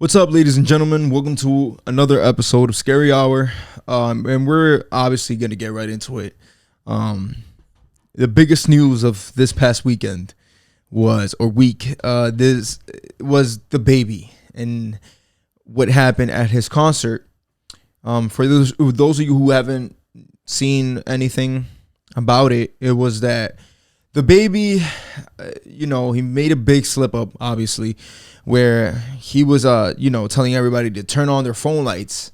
What's up, ladies and gentlemen? Welcome to another episode of Scary Hour, and we're obviously going to get right into it. The biggest news of this past weekend this was Dababy and what happened at his concert. For those of you who haven't seen anything about it, it was that Dababy, he made a big slip up, obviously, where he was, telling everybody to turn on their phone lights,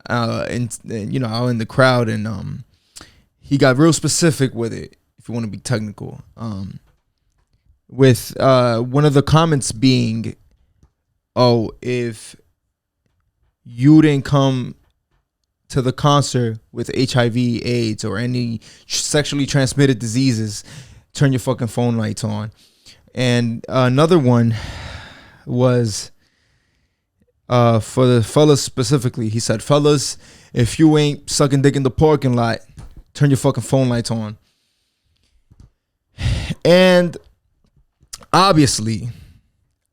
out in the crowd, and he got real specific with it. If you want to be technical, with one of the comments being, "Oh, if you didn't come to the concert with HIV, AIDS, or any sexually transmitted diseases, turn your fucking phone lights on." And another one was for the fellas specifically. He said, "Fellas, if you ain't sucking dick in the parking lot, turn your fucking phone lights on." And obviously,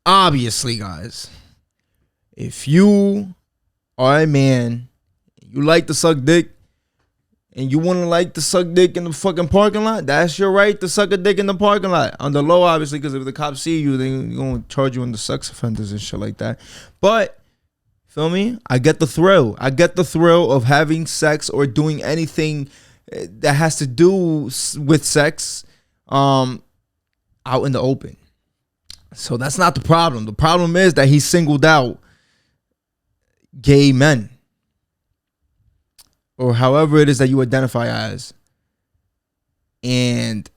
guys, if you are a man, you like to suck dick, and you want to suck dick in the fucking parking lot, that's your right to suck a dick in the parking lot. On the low, obviously, because if the cops see you, they're going to charge you under sex offenders and shit like that. But, feel me? I get the thrill. I get the thrill of having sex or doing anything that has to do with sex out in the open. So that's not the problem. The problem is that he singled out gay men, or however it is that you identify as. And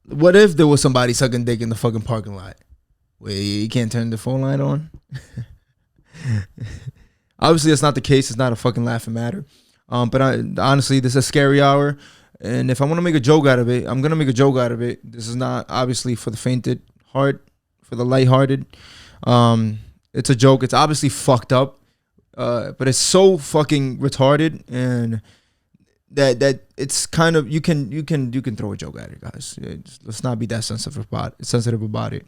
what if there was somebody sucking dick in the fucking parking lot? Wait, you can't turn the phone light on? Obviously, that's not the case. It's not a fucking laughing matter. But honestly, this is a scary hour. And if I want to make a joke out of it, I'm going to make a joke out of it. This is not obviously for the fainted heart, for the lighthearted. It's a joke. It's obviously fucked up. But it's so fucking retarded, and that it's kind of you can throw a joke at it, guys. Let's not be that sensitive about it.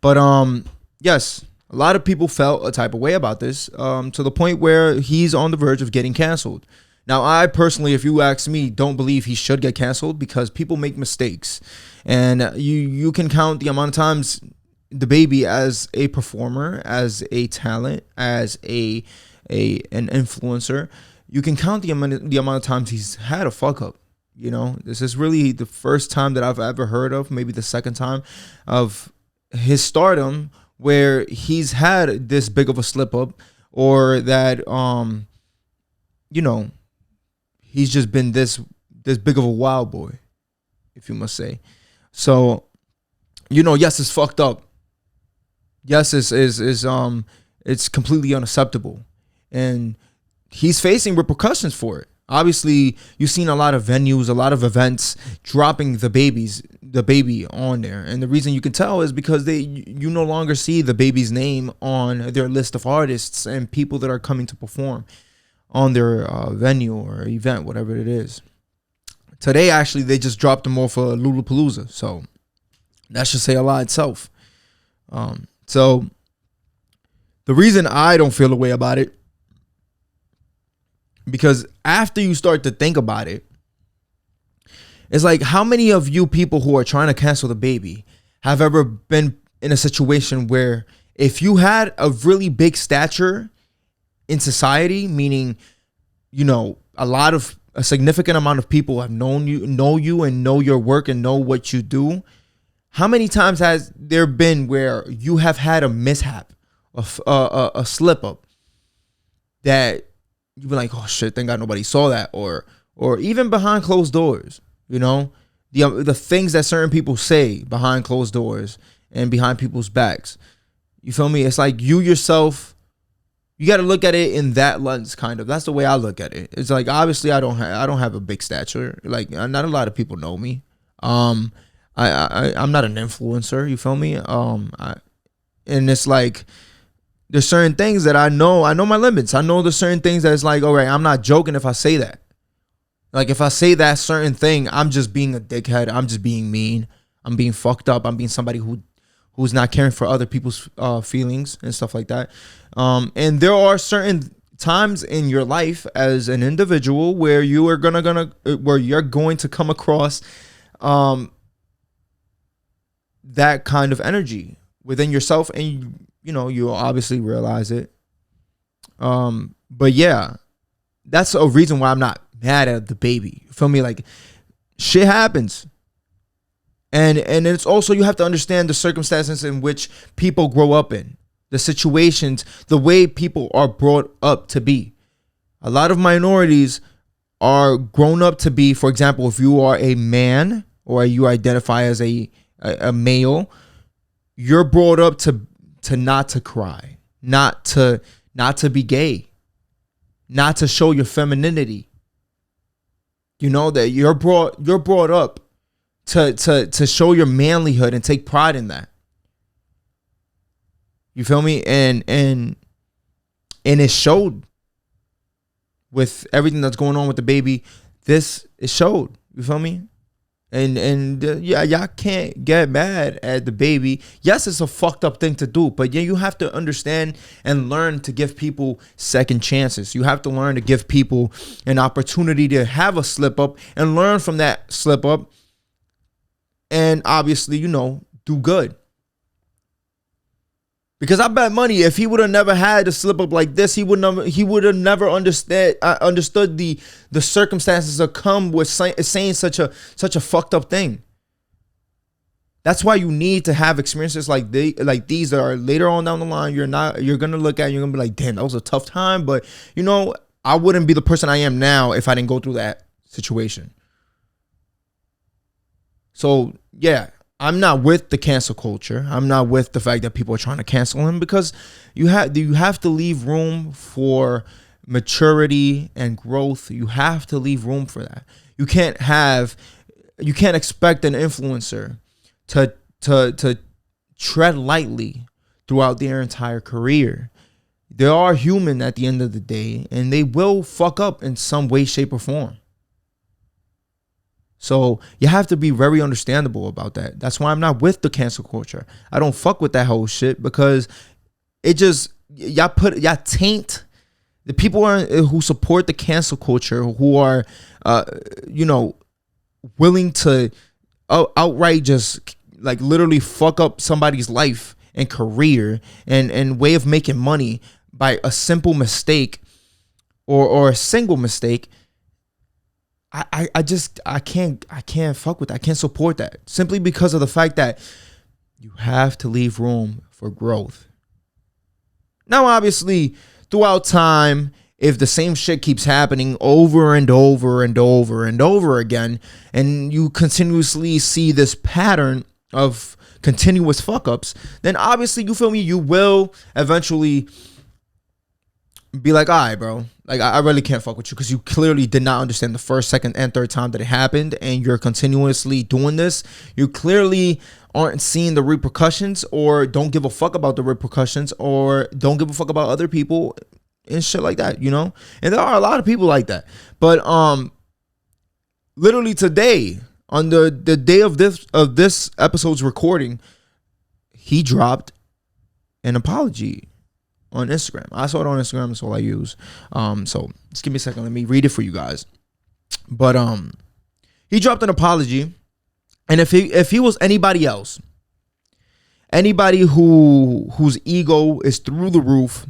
But yes, a lot of people felt a type of way about this, to the point where he's on the verge of getting canceled. Now, I personally, if you ask me, don't believe he should get canceled, because people make mistakes, and you can count the amount of times Dababy as a performer, as a talent, as an influencer, you can count the amount of times he's had a fuck up. This is really the first time that I've ever heard of, maybe the second time, of his stardom where he's had this big of a slip up, or that he's just been this big of a wild boy, if you must say. So, yes, it's fucked up. Yes, it's completely unacceptable. And he's facing repercussions for it. Obviously, you've seen a lot of venues, a lot of events dropping Dababy on there. And the reason you can tell is because you no longer see Dababy's name on their list of artists and people that are coming to perform on their venue or event, whatever it is. Today, actually, they just dropped them off for Lollapalooza. So that should say a lot itself. So the reason I don't feel a way about it, because after you start to think about it, it's like, how many of you people who are trying to cancel Dababy have ever been in a situation where if you had a really big stature in society, meaning, a significant amount of people have know you and know your work and know what you do, how many times has there been where you have had a mishap, a slip up, that you be like, "Oh shit, thank God nobody saw that," or even behind closed doors, the things that certain people say behind closed doors and behind people's backs. You feel me? It's like you yourself, you got to look at it in that lens, kind of. That's the way I look at it. It's like, obviously I don't have a big stature. Like, not a lot of people know me. I'm not an influencer. You feel me? And it's like, there's certain things that I know my limits. I know there's certain things that it's like, all right, I'm not joking if I say that. Like, if I say that certain thing, I'm just being a dickhead. I'm just being mean. I'm being fucked up. I'm being somebody who who's not caring for other people's feelings and stuff like that. And there are certain times in your life as an individual where you are where you're going to come across that kind of energy within yourself, and you'll obviously realize it. But yeah, that's a reason why I'm not mad at Dababy. You feel me? Like, shit happens. And it's also, you have to understand the circumstances in which people grow up in, the situations, the way people are brought up to be. A lot of minorities are grown up to be, for example, if you are a man or you identify as a male, you're brought up to not to cry, not to be gay, not to show your femininity. You know that you're brought up to show your manlyhood and take pride in that. You feel me? And it showed with everything that's going on with Dababy. It showed. You feel me? And yeah, y'all can't get mad at Dababy. Yes, it's a fucked up thing to do, but yeah, you have to understand and learn to give people second chances. You have to learn to give people an opportunity to have a slip up and learn from that slip up, and obviously, do good. Because I bet money, if he would have never had a slip up like this, he would have never understood the circumstances that come with saying such a fucked up thing. That's why you need to have experiences like these that are later on down the line. You're gonna look at, you're gonna be like, damn, that was a tough time, but I wouldn't be the person I am now if I didn't go through that situation. So yeah, I'm not with the cancel culture. I'm not with the fact that people are trying to cancel him, because you have to leave room for maturity and growth. You have to leave room for that. You can't expect an influencer to tread lightly throughout their entire career. They are human at the end of the day, and they will fuck up in some way, shape, or form. So you have to be very understandable about that. That's why I'm not with the cancel culture. I don't fuck with that whole shit, because it just, y'all taint the people who support the cancel culture, who are, willing to outright just like literally fuck up somebody's life and career and way of making money by a simple mistake or a single mistake. I can't fuck with that. I can't support that, simply because of the fact that you have to leave room for growth. Now, obviously, throughout time, if the same shit keeps happening over and over and over and over again, and you continuously see this pattern of continuous fuck ups, then obviously, you feel me, you will eventually be like, all right, bro, like I really can't fuck with you, because you clearly did not understand the first, second, and third time that it happened, and you're continuously doing this. You clearly aren't seeing the repercussions, or don't give a fuck about the repercussions, or don't give a fuck about other people and shit like that, And there are a lot of people like that. But literally today, on the day of this episode's recording, he dropped an apology on Instagram. I saw it on Instagram. That's all I use. So just give me a second. Let me read it for you guys. But he dropped an apology, and if he was anybody else, anybody whose ego is through the roof,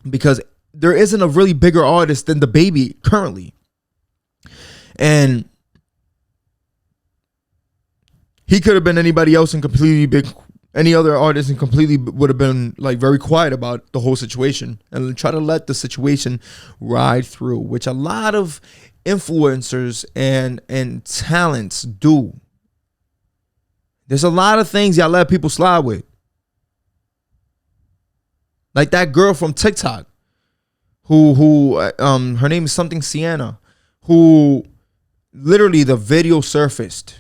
because there isn't a really bigger artist than Dababy currently, and he could have been anybody else and completely big. Any other artist and completely would have been like very quiet about the whole situation and try to let the situation ride through, which a lot of influencers and talents do. There's a lot of things y'all let people slide with. Like that girl from TikTok who her name is something Sienna, who literally the video surfaced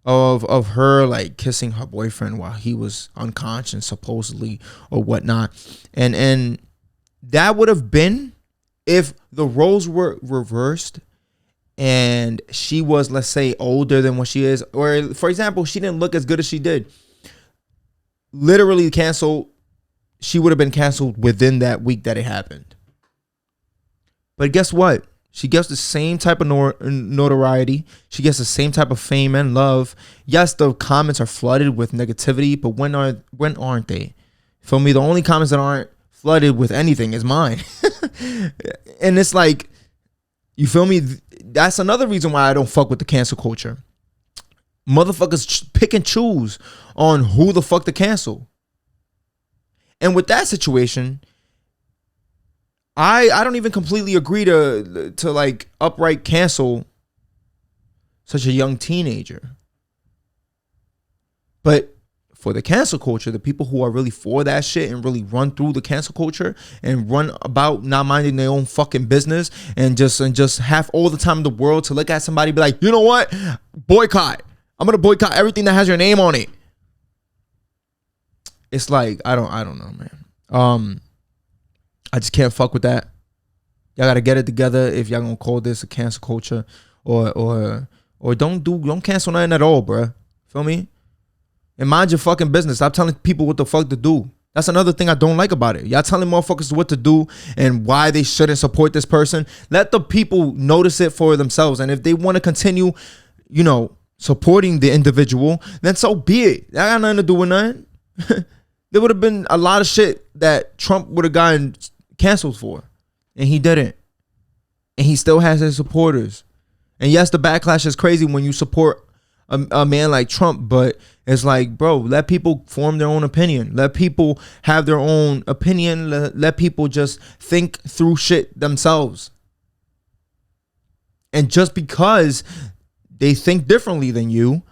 of her like kissing her boyfriend while he was unconscious supposedly or whatnot, and that would have been if the roles were reversed and she was, let's say, older than what she is, or for example, she didn't look as good as she did. literally canceled. She would have been canceled within that week that it happened. But guess what? She gets the same type of notoriety. She gets the same type of fame and love. Yes, the comments are flooded with negativity, but when aren't they? Feel me? The only comments that aren't flooded with anything is mine. And it's like, you feel me? That's another reason why I don't fuck with the cancel culture. Motherfuckers pick and choose on who the fuck to cancel. And with that situation, I don't even completely agree to like upright cancel such a young teenager. But for the cancel culture, the people who are really for that shit and really run through the cancel culture and run about not minding their own fucking business and just have all the time in the world to look at somebody and be like, you know what? Boycott. I'm gonna boycott everything that has your name on it. It's like, I don't know, man. I just can't fuck with that. Y'all gotta get it together if y'all gonna call this a cancel culture, or don't cancel nothing at all, bruh. Feel me? And mind your fucking business. Stop telling people what the fuck to do. That's another thing I don't like about it. Y'all telling motherfuckers what to do and why they shouldn't support this person. Let the people notice it for themselves. And if they want to continue, supporting the individual, then so be it. That got nothing to do with nothing. There would have been a lot of shit that Trump would have gotten canceled for, and he didn't. And he still has his supporters. And yes, the backlash is crazy when you support a man like Trump, but it's like, bro, let people form their own opinion. Let people have their own opinion. Let people just think through shit themselves. And just because they think differently than you,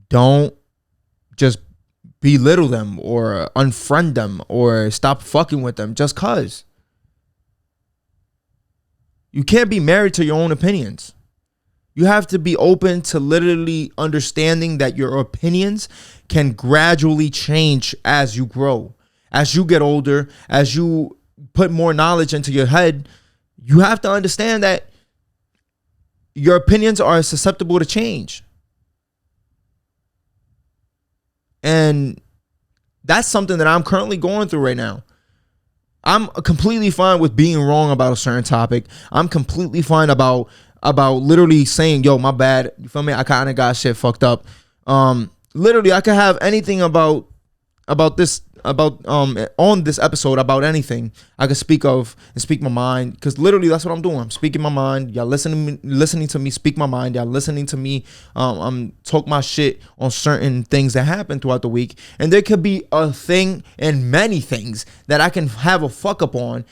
don't just belittle them or unfriend them or stop fucking with them just cause. You can't be married to your own opinions. You have to be open to literally understanding that your opinions can gradually change as you grow. As you get older, as you put more knowledge into your head, you have to understand that your opinions are susceptible to change. And that's something that I'm currently going through right now. I'm completely fine with being wrong about a certain topic. I'm completely fine about literally saying, yo, my bad. You feel me? I kind of got shit fucked up. Literally, I could have anything about this, on this episode about anything I could speak of and speak my mind, because literally that's what I'm doing. I'm speaking my mind. Y'all listening to me speak my mind. Y'all listening to me talk my shit on certain things that happen throughout the week. And there could be a thing and many things that I can have a fuck up on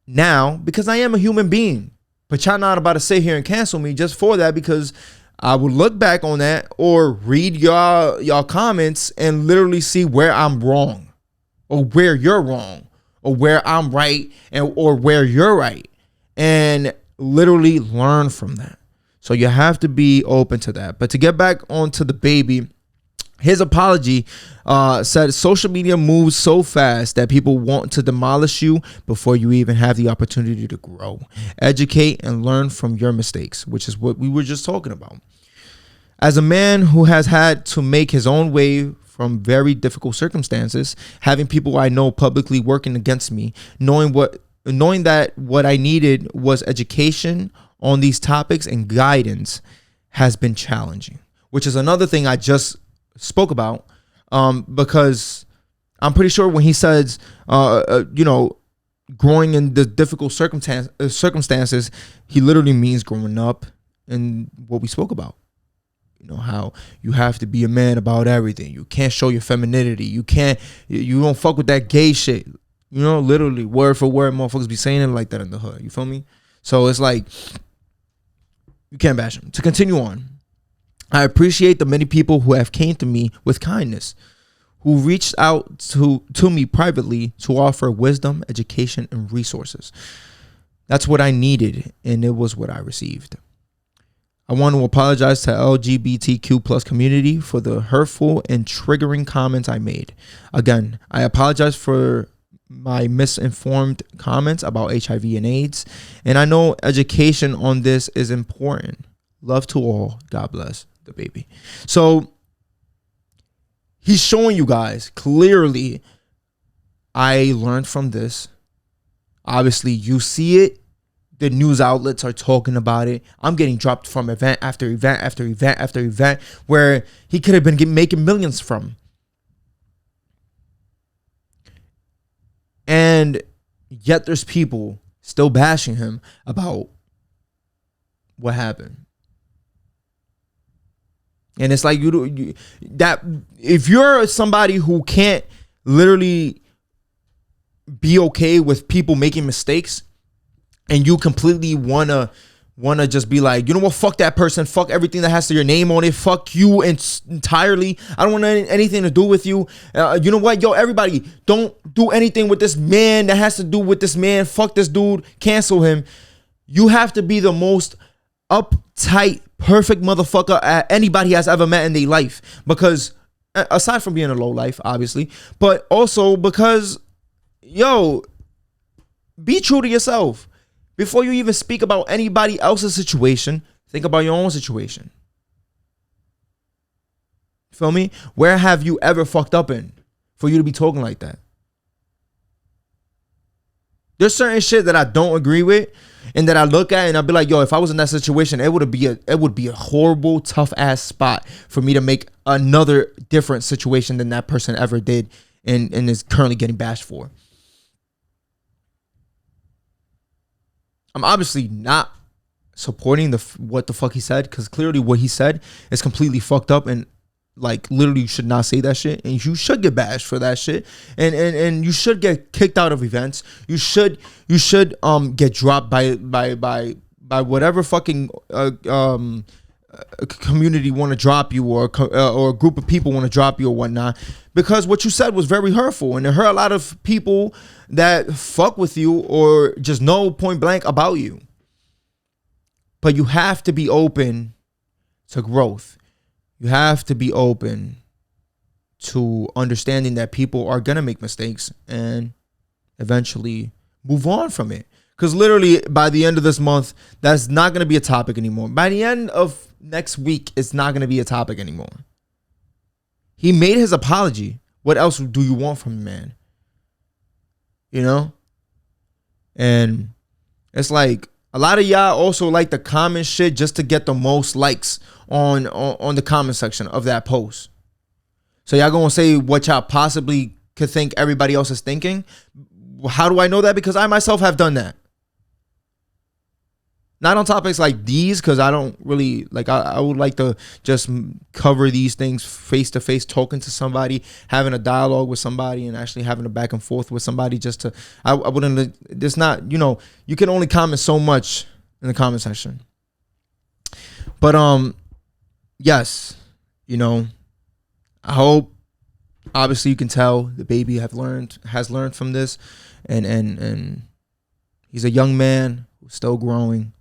now because I am a human being. But y'all not about to sit here and cancel me just for that, because I would look back on that or read y'all comments and literally see where I'm wrong, or where you're wrong, or where I'm right, or where you're right, and literally learn from that. So you have to be open to that. But to get back onto Dababy, his apology said social media moves so fast that people want to demolish you before you even have the opportunity to grow, educate, and learn from your mistakes, which is what we were just talking about. As a man who has had to make his own way from very difficult circumstances, having people I know publicly working against me, knowing that what I needed was education on these topics and guidance has been challenging, which is another thing I just spoke about, because I'm pretty sure when he says, growing in the difficult circumstances, he literally means growing up in what we spoke about. How you have to be a man about everything. You can't show your femininity. You don't fuck with that gay shit. Literally word for word, motherfuckers be saying it like that in the hood. You feel me? So it's like, you can't bash him. To continue on, I appreciate the many people who have came to me with kindness, who reached out to me privately to offer wisdom, education, and resources. That's what I needed, and it was what I received. I want to apologize to LGBTQ plus community for the hurtful and triggering comments I made. Again, I apologize for my misinformed comments about HIV and AIDS, and I know education on this is important. Love to all. God bless Dababy. So He's showing you guys clearly, I learned from this. Obviously, you see it. The news outlets are talking about it. I'm getting dropped from event after event after event after event where he could have been making millions from. And yet there's people still bashing him about what happened. And it's like that if you're somebody who can't literally be okay with people making mistakes, and you completely wanna just be like, you know what, fuck that person, fuck everything that has to your name on it, fuck you entirely, I don't want anything to do with you. You know what, yo, everybody, don't do anything with this man that has to do with this man, fuck this dude, cancel him. You have to be the most uptight, perfect motherfucker anybody has ever met in their life, because aside from being a low life, obviously, but also because, yo, be true to yourself. Before you even speak about anybody else's situation, think about your own situation. Feel me? Where have you ever fucked up in for you to be talking like that? There's certain shit that I don't agree with and that I look at and I'll be like, yo, if I was in that situation, it would be a horrible, tough ass spot for me to make another different situation than that person ever did and is currently getting bashed for. I'm obviously not supporting what the fuck he said, because clearly what he said is completely fucked up, and like literally you should not say that shit, and you should get bashed for that shit, and you should get kicked out of events. You should get dropped by whatever fucking community want to drop you, or a group of people want to drop you or whatnot, because what you said was very hurtful, and it hurt a lot of people that fuck with you or just know point blank about you. But you have to be open to growth. You have to be open to understanding that people are gonna make mistakes and eventually move on from it. Because literally by the end of this month, that's not gonna be a topic anymore. By the end of next week, it's not gonna be a topic anymore. He made his apology. What else do you want from a man? You know? And it's like a lot of y'all also like to comment shit just to get the most likes on the comment section of that post. So y'all gonna say what y'all possibly could think everybody else is thinking. How do I know that? Because I myself have done that. Not on topics like these, because I don't really like, I would like to just cover these things face to face, talking to somebody, having a dialogue with somebody, and actually having a back and forth with somebody. Just to, I wouldn't, it's not, you know, you can only comment so much in the comment section. But yes, you know, I hope, obviously you can tell the baby has learned from this, and he's a young man who's still growing.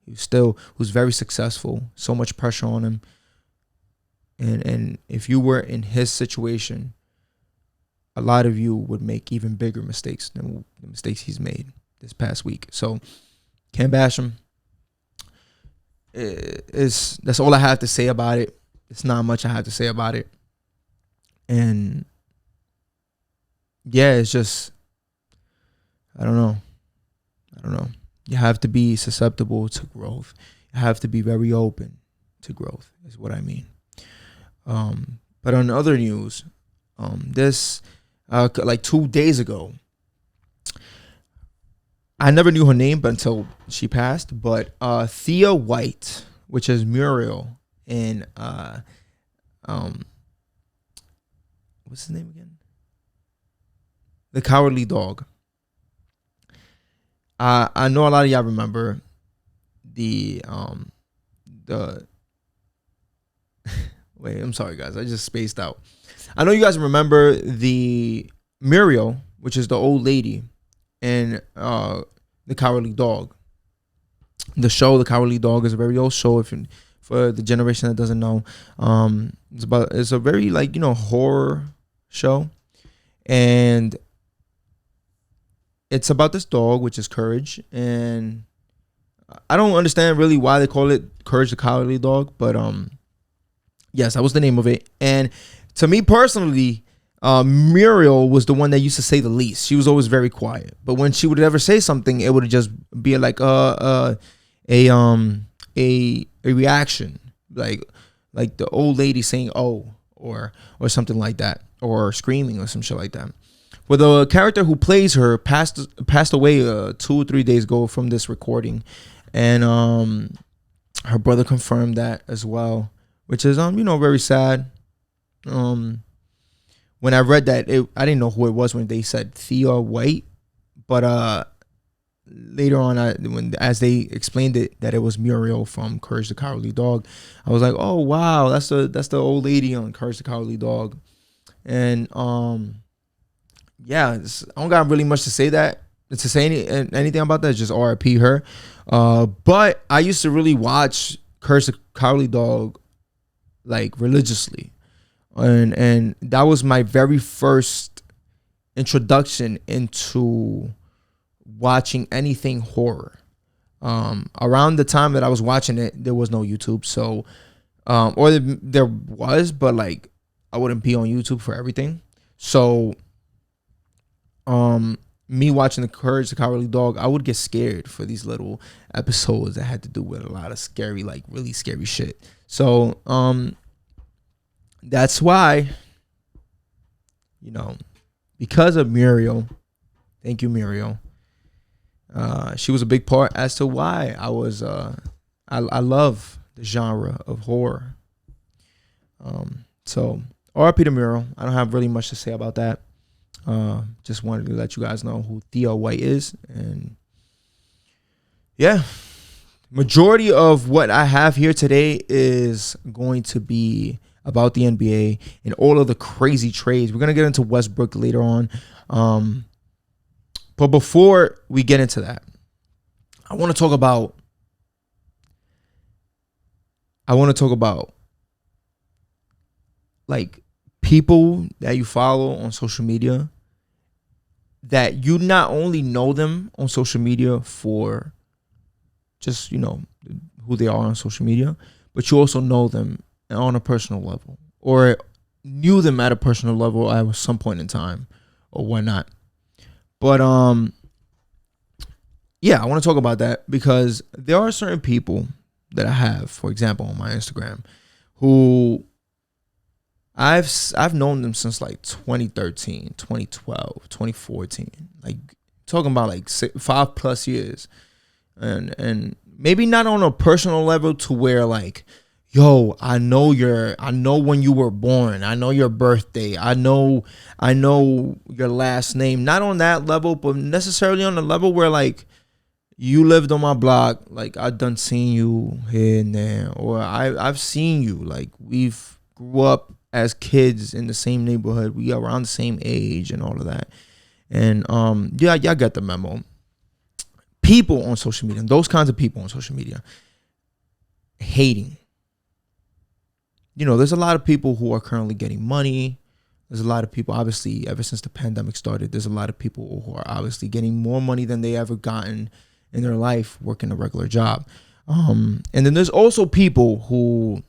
Who's very successful. So much pressure on him. And if you were in his situation, a lot of you would make even bigger mistakes than the mistakes he's made this past week. So can't bash him. That's all I have to say about it. It's not much I have to say about it. And yeah, it's just, I don't know. You have to be susceptible to growth. You have to be very open to growth, is what I mean. But on other news, this like 2 days ago, I never knew her name but until she passed. But Thea White, which is Muriel in what's his name again? The Cowardly Dog. I know a lot of y'all remember the wait, I'm sorry guys, I just spaced out. I know you guys remember the Muriel, which is the old lady in The Cowardly Dog. The show The Cowardly Dog is a very old show, for the generation that doesn't know. It's a very, like, you know, horror show, and it's about this dog, which is Courage, and I don't understand really why they call it Courage the Cowardly Dog, but yes, that was the name of it. And to me personally, Muriel was the one that used to say the least. She was always very quiet, but when she would ever say something, it would just be like a reaction, like the old lady saying "oh" or something like that, or screaming or some shit like that. Well, the character who plays her passed away 2 or 3 days ago from this recording, and her brother confirmed that as well, which is very sad. When I read that, I didn't know who it was when they said Thea White, but later on, as they explained it, that it was Muriel from Courage the Cowardly Dog, I was like, oh wow, that's the old lady on Courage the Cowardly Dog, and yeah, I don't got really much to say anything about that. It's just R.I.P. her. But I used to really watch Courage the Cowardly Dog like religiously. And that was my very first introduction into watching anything horror. Around the time that I was watching it, there was no YouTube, so there was, but like I wouldn't be on YouTube for everything. So me watching the Courage the Cowardly Dog, I would get scared for these little episodes that had to do with a lot of scary, like really scary shit. So that's why, because of Muriel, thank you, Muriel. She was a big part as to why I was I love the genre of horror. So R.I.P. to Muriel. I don't have really much to say about that. Just wanted to let you guys know who Thea White is, and yeah, majority of what I have here today is going to be about the NBA and all of the crazy trades. We're gonna get into Westbrook later on, but before we get into that, I want to talk about like people that you follow on social media, that you not only know them on social media for just, who they are on social media, but you also know them on a personal level, or knew them at a personal level at some point in time or whatnot. But yeah, I want to talk about that because there are certain people that I have, for example, on my Instagram, who I've known them since like 2013, 2012, 2014, like talking about like 5+ years, and maybe not on a personal level to where like, yo, I know when you were born, I know your birthday, I know your last name, not on that level, but necessarily on the level where like you lived on my block, like I done seen you here and there, or I've seen you, like we've grew up as kids in the same neighborhood, we are around the same age and all of that. And yeah, y'all get the memo. People on social media, those kinds of people on social media, hating. There's a lot of people who are currently getting money. There's a lot of people, obviously, ever since the pandemic started, there's a lot of people who are obviously getting more money than they ever gotten in their life working a regular job. And then there's also people who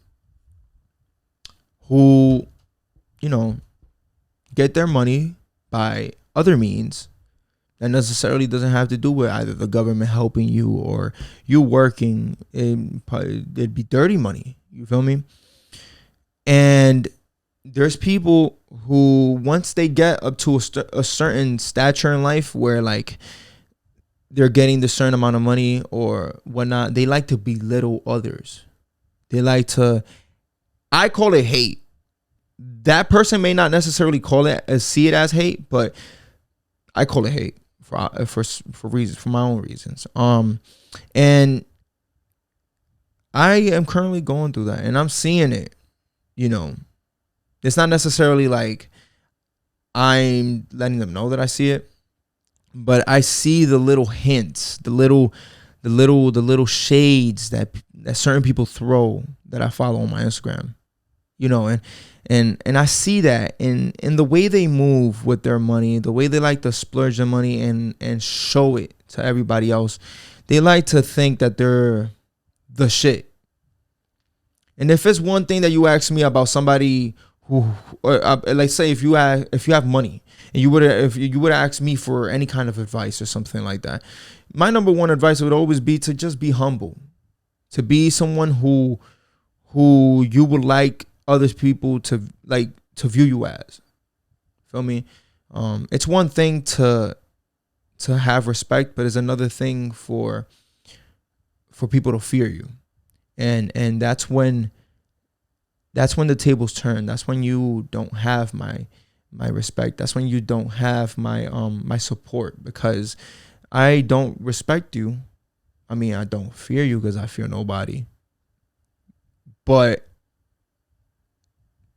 get their money by other means that necessarily doesn't have to do with either the government helping you or you working. It'd be dirty money. You feel me? And there's people who, once they get up to a certain stature in life where like they're getting the certain amount of money or whatnot, they like to belittle others. They like to, I call it hate. That person may not necessarily see it as hate, but I call it hate for reasons, for my own reasons. And I am currently going through that, and I'm seeing it. It's not necessarily like I'm letting them know that I see it, but I see the little hints, the little shades that certain people throw that I follow on my Instagram, and I see that in the way they move with their money, the way they like to splurge their money and show it to everybody else. They like to think that they're the shit. And if it's one thing that you ask me about somebody who like say if you have money and you would if you would ask me for any kind of advice or something like that, my number one advice would always be to just be humble, to be someone who you would like other people to view you as. Feel me? It's one thing to have respect, but it's another thing for people to fear you, and that's when the tables turn. That's when you don't have my respect. That's when you don't have my support, because I don't respect you. I mean, I don't fear you because I fear nobody, but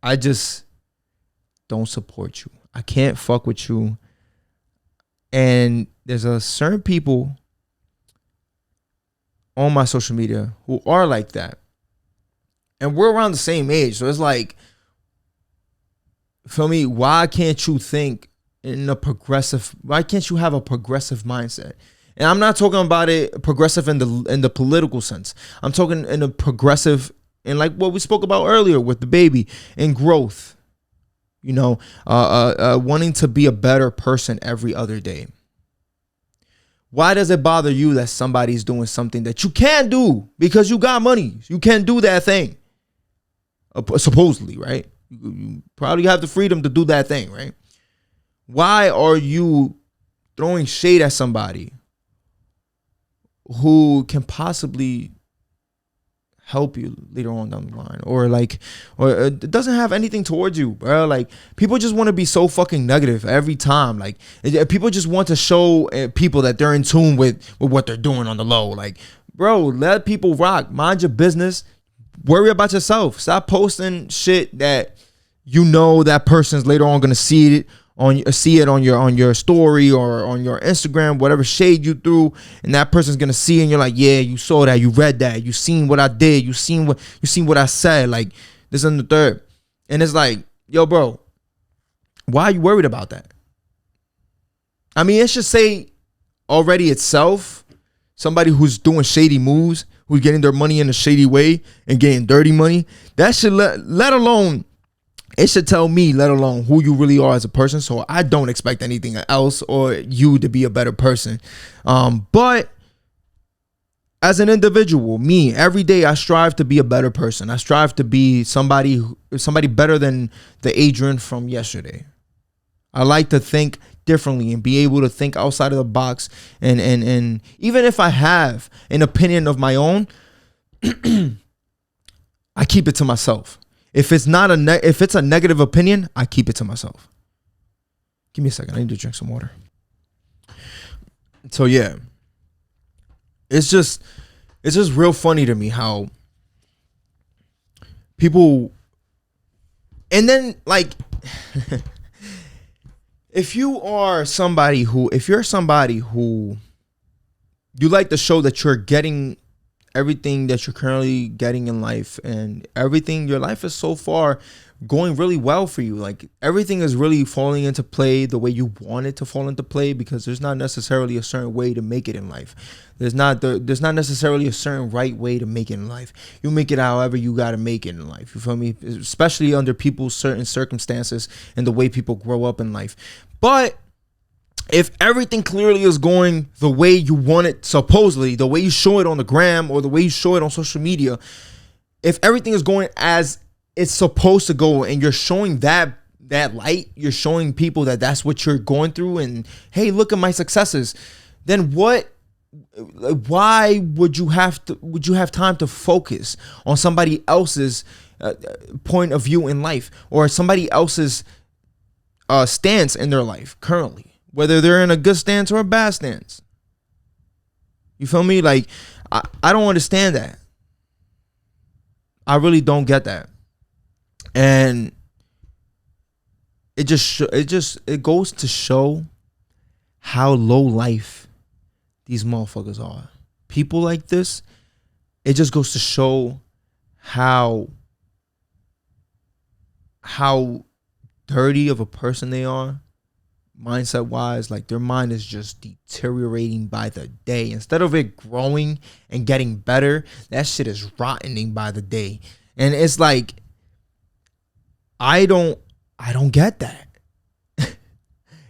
I just don't support you. I can't fuck with you. And there's a certain people on my social media who are like that. And we're around the same age. So it's like, feel me? Why can't you think why can't you have a progressive mindset? And I'm not talking about it progressive in the political sense. I'm talking in a progressive, and like what we spoke about earlier with Dababy, and growth. You know, wanting to be a better person every other day. Why does it bother you that somebody's doing something that you can't do because you got money? You can't do that thing. Supposedly, right? You probably have the freedom to do that thing, right? Why are you throwing shade at somebody who can possibly help you later on down the line, or it doesn't have anything towards you, bro? Like, people just want to be so fucking negative every time. Like, people just want to show people that they're in tune with what they're doing on the low. Like, bro, let people rock. Mind your business. Worry about yourself. Stop posting shit that you know that person's later on gonna see it on your story or on your Instagram, whatever shade you threw, and that person's gonna see it, and you're like, yeah, you saw that, you read that, you seen what I did, you seen what I said, like this and the third. And it's like, yo, bro, why are you worried about that? I mean, it should say already itself, somebody who's doing shady moves, who's getting their money in a shady way and getting dirty money, that should let alone, it should tell me, let alone who you really are as a person. So I don't expect anything else or you to be a better person. But as an individual, me, every day I strive to be a better person. I strive to be somebody better than the Adrian from yesterday. I like to think differently and be able to think outside of the box. And even if I have an opinion of my own, I keep it to myself. If it's not if it's a negative opinion, I keep it to myself. Give me a second. I need to drink some water. So yeah, it's just real funny to me how people, and then like, if you're somebody who you like to show that you're getting everything that you're currently getting in life, and your life is so far going really well for you. Like, everything is really falling into play the way you want it to fall into play, because there's not necessarily a certain way to make it in life. There's not necessarily a certain right way to make it in life. You make it however you got to make it in life. You feel me? Especially under people's certain circumstances and the way people grow up in life. But if everything clearly is going the way you want it, supposedly, the way you show it on the gram or the way you show it on social media, if everything is going as it's supposed to go, and you're showing that light, you're showing people that that's what you're going through, and hey, look at my successes, then why would you have time to focus on somebody else's point of view in life, or somebody else's stance in their life currently? Whether they're in a good stance or a bad stance. You feel me? Like, I don't understand that. I really don't get that. And it goes to show how low life these motherfuckers are. People like this, it just goes to show how dirty of a person they are. Mindset wise, like, their mind is just deteriorating by the day. Instead of it growing and getting better, that shit is rotting by the day. And it's like, I don't get that.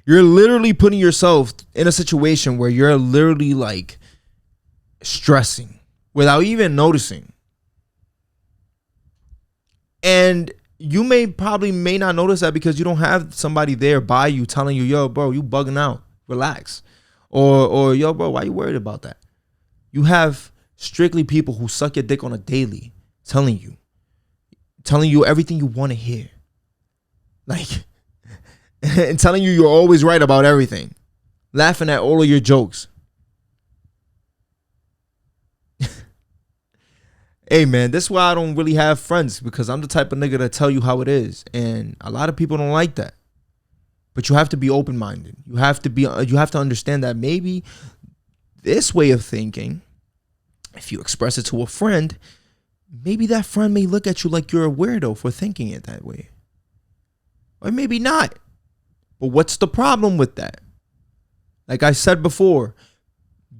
You're literally putting yourself in a situation where you're literally like stressing without even noticing. And you may not notice that because you don't have somebody there by you telling you, yo, bro, you bugging out. Relax. Or yo, bro, why you worried about that? You have strictly people who suck your dick on a daily telling you everything you want to hear. Like, and telling you you're always right about everything. Laughing at all of your jokes. Hey, man, this is why I don't really have friends, because I'm the type of nigga to tell you how it is. And a lot of people don't like that. But you have to be open-minded. You have to understand that maybe this way of thinking, if you express it to a friend, maybe that friend may look at you like you're a weirdo for thinking it that way. Or maybe not. But what's the problem with that? Like I said before,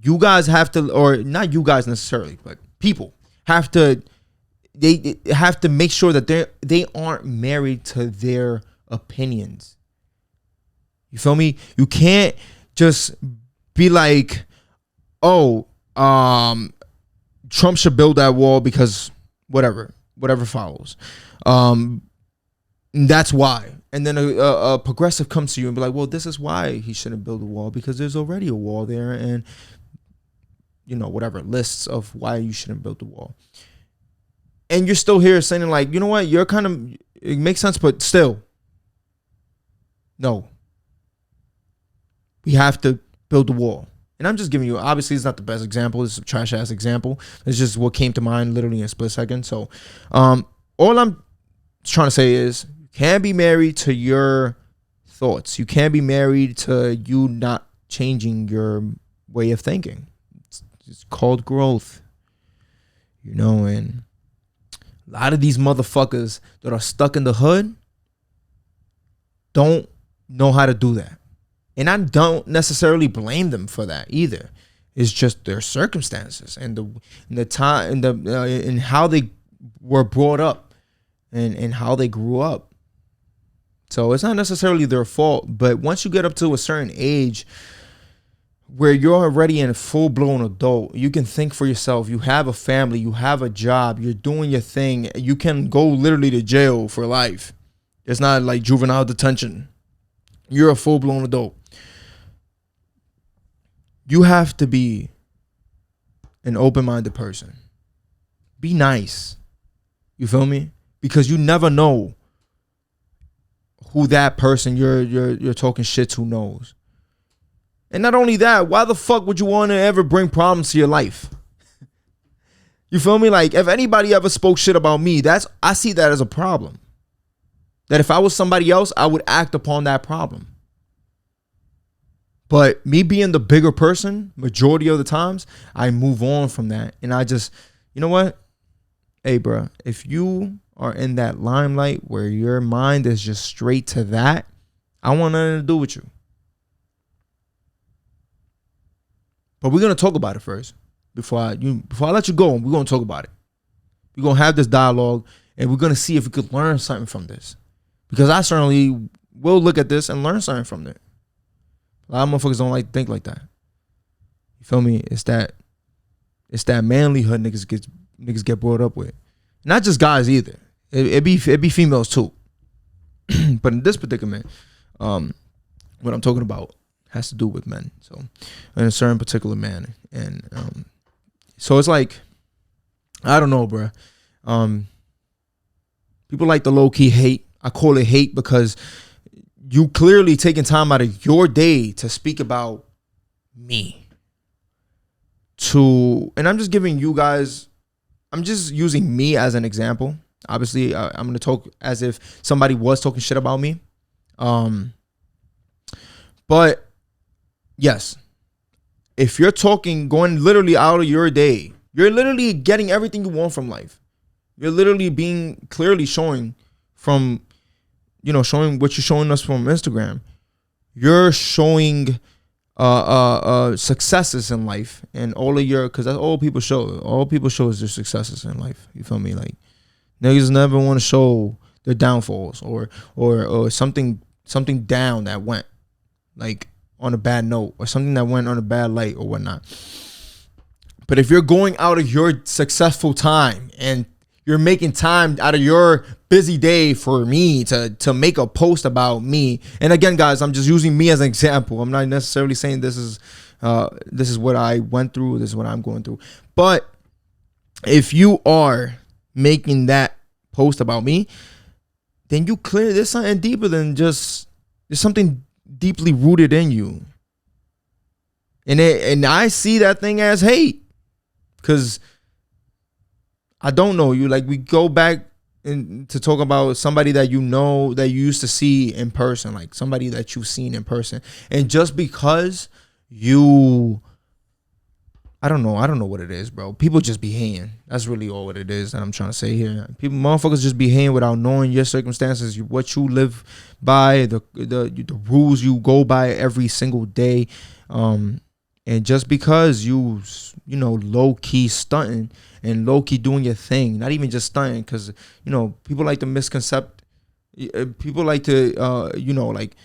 you guys have to, or not you guys necessarily, but people have to, they have to make sure that they aren't married to their opinions. You feel me? You can't just be like, oh, Trump should build that wall because whatever follows. That's why. And then a progressive comes to you and be like, well, this is why he shouldn't build a wall, because there's already a wall there, and whatever lists of why you shouldn't build the wall. And you're still here saying like, you know what, you're kind of, it makes sense, but still, no. We have to build the wall. And I'm just giving you, obviously it's not the best example. It's a trash ass example. It's just what came to mind literally in a split second. So all I'm trying to say is, you can't be married to your thoughts. You can't be married to you not changing your way of thinking. It's called growth. And a lot of these motherfuckers that are stuck in the hood don't know how to do that. And I don't necessarily blame them for that either. It's just their circumstances and the time and how they were brought up and how they grew up. So it's not necessarily their fault. But once you get up to a certain age where you're already a full-blown adult, you can think for yourself. You have a family. You have a job. You're doing your thing. You can go literally to jail for life. It's not like juvenile detention. You're a full-blown adult. You have to be an open-minded person. Be nice. You feel me? Because you never know who that person you're talking shit to knows. And not only that, why the fuck would you want to ever bring problems to your life? You feel me? Like, if anybody ever spoke shit about me, I see that as a problem. That if I was somebody else, I would act upon that problem. But me being the bigger person, majority of the times, I move on from that. And I just, you know what? Hey, bro, if you are in that limelight where your mind is just straight to that, I want nothing to do with you. But we're going to talk about it first. Before I let you go, we're going to talk about it. We're going to have this dialogue, and we're going to see if we could learn something from this. Because I certainly will look at this and learn something from it. A lot of motherfuckers don't like to think like that. You feel me? It's that manlyhood niggas get brought up with. Not just guys either. It be females too. But in this predicament, what I'm talking about has to do with men. So in a certain particular manner. And so it's like, I don't know, bro. People like the low-key hate. I call it hate because you clearly taking time out of your day to speak about me. And I'm just giving you guys, I'm just using me as an example. Obviously, I'm going to talk as if somebody was talking shit about me. But yes, if you're going literally out of your day, you're literally getting everything you want from life. You're literally being clearly showing showing what you're showing us from Instagram. You're showing successes in life and because that's all people show. All people show is their successes in life. You feel me? Like, niggas never want to show their downfalls or something down that went like on a bad note or something that went on a bad light or whatnot. But if you're going out of your successful time and you're making time out of your busy day for me to make a post about me, and again, guys, I'm just using me as an example. I'm not necessarily saying this is what I went through. This is what I'm going through. But if you are making that post about me, then you clear there's something deeper than just there's something deeply rooted in you. And I see that thing as hate. Because I don't know you. Like, we go back to talk about somebody that you know that you used to see in person, like somebody that you've seen in person. And just because I don't know what it is, bro. People just be hating. That's really all what it is that I'm trying to say here. Motherfuckers just be hating without knowing your circumstances, what you live by, the rules you go by every single day. And just because you low-key stunting and low-key doing your thing, not even just stunting, because, people like to people like to, like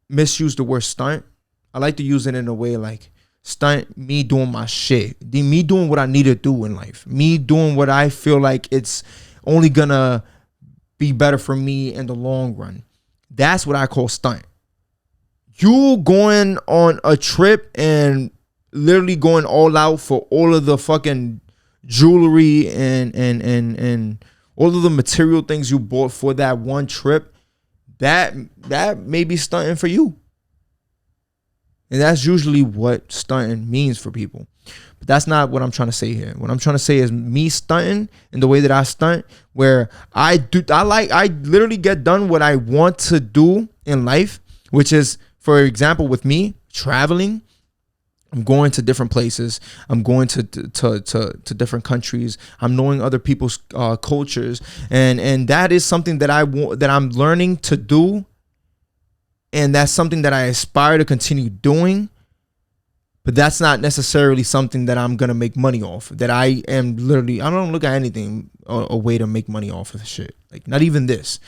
misuse the word stunt. I like to use it in a way like stunt, me doing my shit, me doing what I need to do in life, me doing what I feel like it's only gonna be better for me in the long run. That's what I call stunt. You going on a trip and literally going all out for all of the fucking jewelry and all of the material things you bought for that one trip, that may be stunting for you. And that's usually what stunting means for people. But that's not what I'm trying to say here. What I'm trying to say is me stunting in the way that I stunt, where I literally get done what I want to do in life, which is, for example, with me traveling, I'm going to different places. I'm going to different countries. I'm knowing other people's cultures, and that is something that I'm learning to do, and that's something that I aspire to continue doing. But that's not necessarily something that I'm gonna make money off. That I don't look at anything a way to make money off of shit. Like, not even this.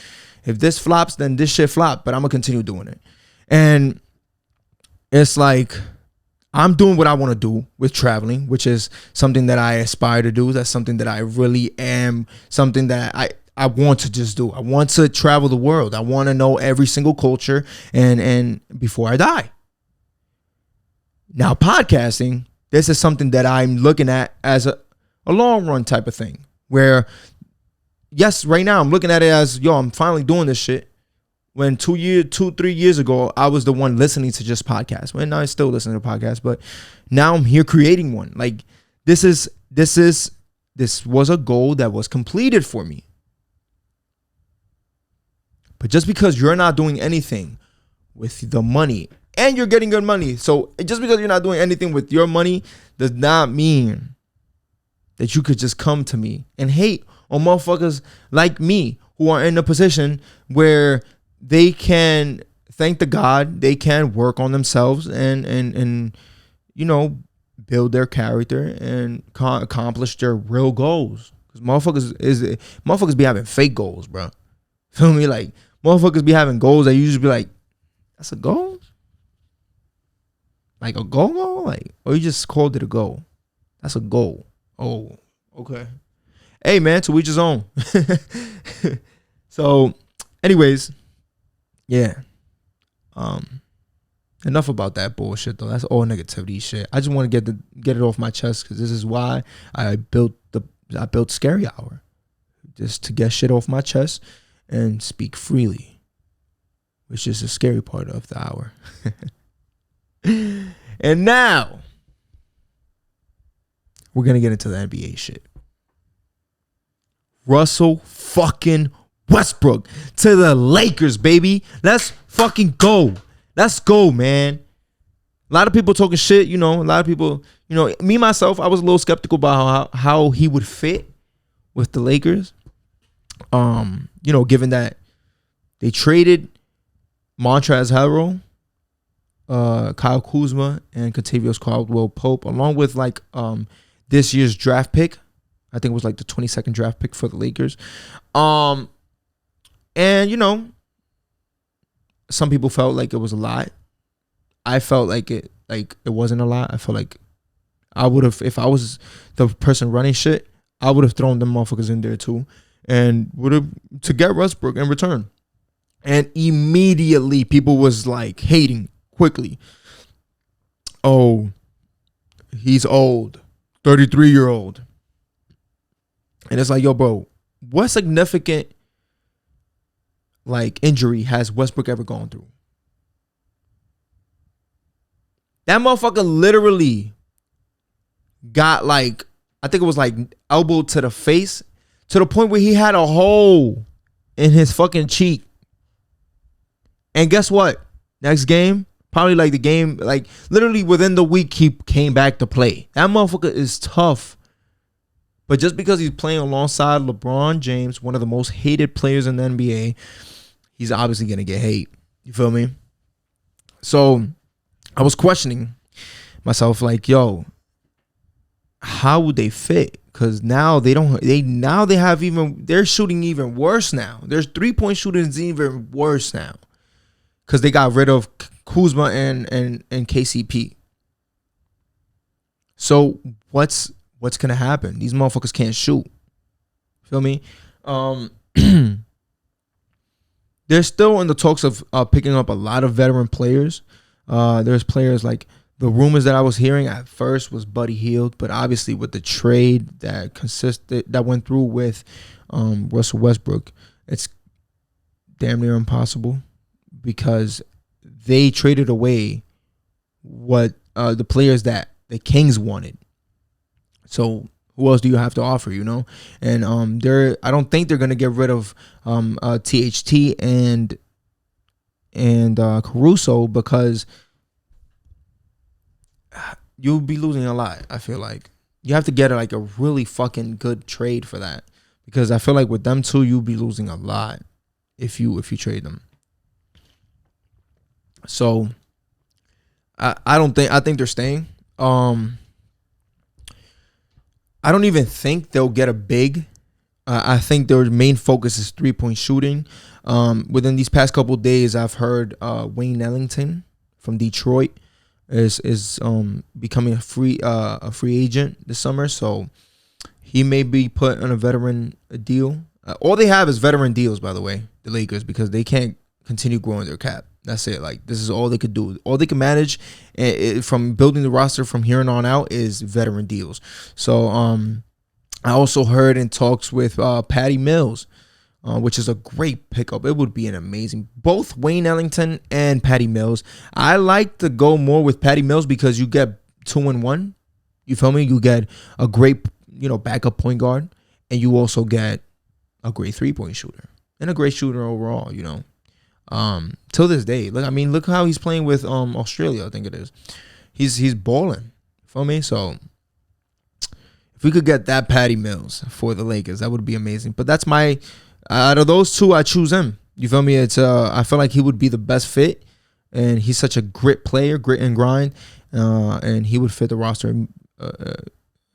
If this flops, then this shit flop. But I'm gonna continue doing it. And it's like, I'm doing what I want to do with traveling, which is something that I aspire to do. That's something that I really am, something that I want to just do. I want to travel the world. I want to know every single culture and before I die. Now, podcasting, this is something that I'm looking at as a long run type of thing, where, yes, right now I'm looking at it as, I'm finally doing this shit. When 3 years ago, I was the one listening to just podcasts. Well, now I still listen to podcasts, but now I'm here creating one. Like, this was a goal that was completed for me. But just because you're not doing anything with the money, and you're getting good money, so just because you're not doing anything with your money does not mean that you could just come to me and hate on motherfuckers like me who are in a position where they can, thank the God, they can work on themselves and build their character and accomplish their real goals. Because motherfuckers be having fake goals, bro. Feel me? Like, motherfuckers be having goals that you just be like, that's a goal? Like a goal? Like, or you just called it a goal? That's a goal. Oh, okay. Hey, man, to each his own. So, anyways, yeah. Enough about that bullshit, though. That's all negativity shit. I just want to get it off my chest, because this is why I built Scary Hour, just to get shit off my chest and speak freely, which is the scary part of the hour. And now we're gonna get into the NBA shit. Russell fucking Westbrook to the Lakers, baby. Let's fucking go. Let's go, man. A lot of people talking shit, a lot of people, me, myself, I was a little skeptical about how he would fit with the Lakers. Given that they traded Montrezl Harrell, Kyle Kuzma, and Kentavious Caldwell-Pope, along with this year's draft pick. I think it was like the 22nd draft pick for the Lakers. And some people felt like it was a lot. I felt like it wasn't a lot. I felt like I would have, if I was the person running shit, I would have thrown them motherfuckers in there too, and would have to get Westbrook in return. And immediately people was like hating quickly. Oh, he's old, 33-year-old. And it's like, yo, bro, what significant like injury has Westbrook ever gone through? That motherfucker literally got like, I think it was like elbow to the face, to the point where he had a hole in his fucking cheek. And guess what? Next game, probably like the game, like literally within the week, he came back to play. That motherfucker is tough. But just because he's playing alongside LeBron James, one of the most hated players in the NBA, he's obviously going to get hate. You feel me? So I was questioning myself like, yo, how would they fit? Because now they're shooting even worse now. There's 3-point shooters even worse now. Because they got rid of Kuzma and KCP. So what's gonna happen? These motherfuckers can't shoot. Feel me? They're still in the talks of picking up a lot of veteran players. There's players like, the rumors that I was hearing at first was Buddy Hield, but obviously with the trade that went through with Russell Westbrook, it's damn near impossible, because they traded away what the players that the Kings wanted. So who else do you have to offer, And I don't think they're gonna get rid of THT and Caruso, because you'll be losing a lot. I feel like you have to get like a really fucking good trade for that, because I feel like with them two, you'll be losing a lot if you trade them. So I think they're staying. I don't even think they'll get a big. I think their main focus is 3-point shooting. Within these past couple of days, I've heard Wayne Ellington from Detroit is becoming a free agent this summer, so he may be put on a veteran deal. All they have is veteran deals, by the way, the Lakers, because they can't continue growing their cap. That's it. Like, this is all they could do. All they can manage from building the roster from here on out is veteran deals. So I also heard in talks with Patty Mills, which is a great pickup. It would be an amazing, both Wayne Ellington and Patty Mills. I like to go more with Patty Mills because you get 2-in-1. You feel me? You get a great, backup point guard, and you also get a great 3-point shooter and a great shooter overall. Till this day, look how he's playing with Australia. I think it is. He's balling. Feel me? So if we could get that Patty Mills for the Lakers, that would be amazing. But that's my. Out of those two, I choose him. You feel me? It's I feel like he would be the best fit, and he's such a grit player, grit and grind, and he would fit the roster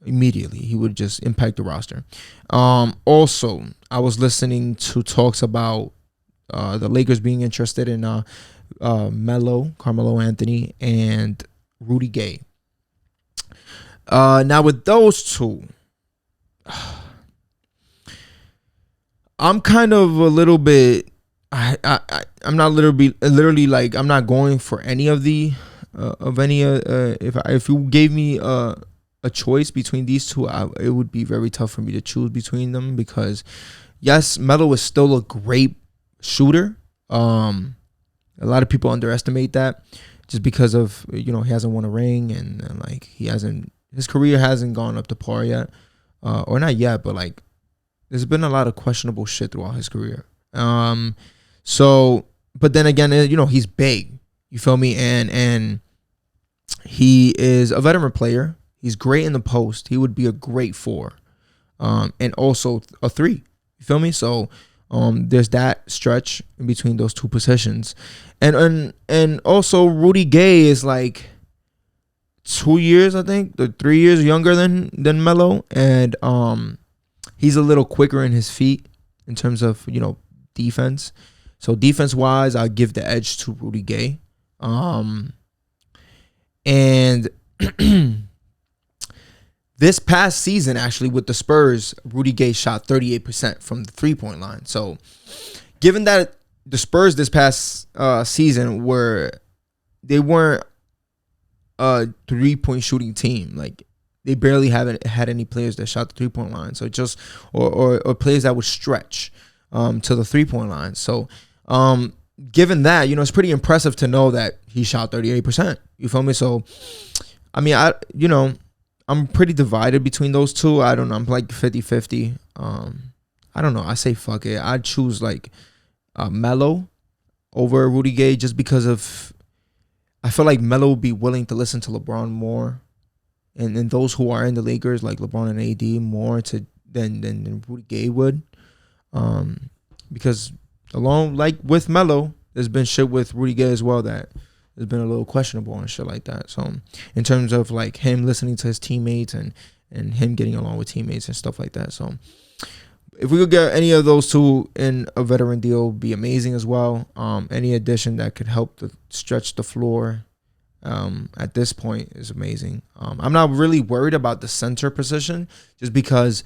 immediately. He would just impact the roster. Also, I was listening to talks about the Lakers being interested in Carmelo Anthony, and Rudy Gay. Now with those two, I'm kind of a little bit. I'm not literally like, I'm not going for any of the if you gave me a choice between these two, it would be very tough for me to choose between them, because yes, Melo is still a great shooter. A lot of people underestimate that just because of he hasn't won a ring, and like his career hasn't gone up to par yet, or not yet, but like there's been a lot of questionable shit throughout his career. So, but then again, he's big. You feel me? And he is a veteran player. He's great in the post. He would be a great 4, and also a 3. You feel me? So, there's that stretch in between those two positions, and also Rudy Gay is like 2 years, I think, 3 years younger than Melo, and he's a little quicker in his feet in terms of defense. So defense wise, I'll give the edge to Rudy Gay. And this past season, actually, with the Spurs, Rudy Gay shot 38% from the 3-point line. So given that the Spurs this past season they weren't a 3-point shooting team. Like, they barely haven't had any players that shot the 3-point line. So just or players that would stretch to the 3-point line. So given that, it's pretty impressive to know that he shot 38%. You feel me? So I mean, I'm pretty divided between those two. I don't know. I'm like 50-50. I don't know. I say fuck it. I'd choose like Melo over Rudy Gay just because of I feel like Melo would be willing to listen to LeBron more. And those who are in the Lakers, like LeBron and AD, more than Rudy Gay would. Because along like with Melo, there's been shit with Rudy Gay as well that has been a little questionable and shit like that. So in terms of like him listening to his teammates and him getting along with teammates and stuff like that. So if we could get any of those two in a veteran deal, would be amazing as well. Any addition that could help to stretch the floor at this point is amazing. I'm not really worried about the center position just because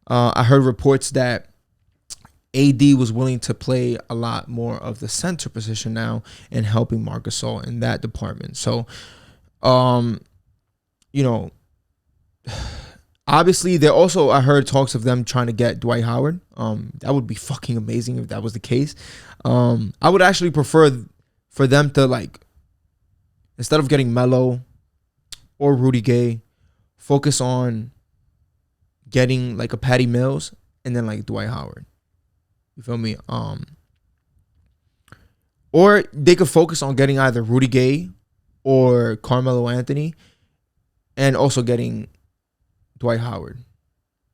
I heard reports that AD was willing to play a lot more of the center position now and helping Marc Gasol in that department. So, obviously, there also, I heard talks of them trying to get Dwight Howard. That would be fucking amazing if that was the case. I would actually prefer for them to, like, instead of getting Melo or Rudy Gay, focus on getting, like, a Patty Mills and then, like, Dwight Howard. You feel me? Or they could focus on getting either Rudy Gay or Carmelo Anthony and also getting Dwight Howard.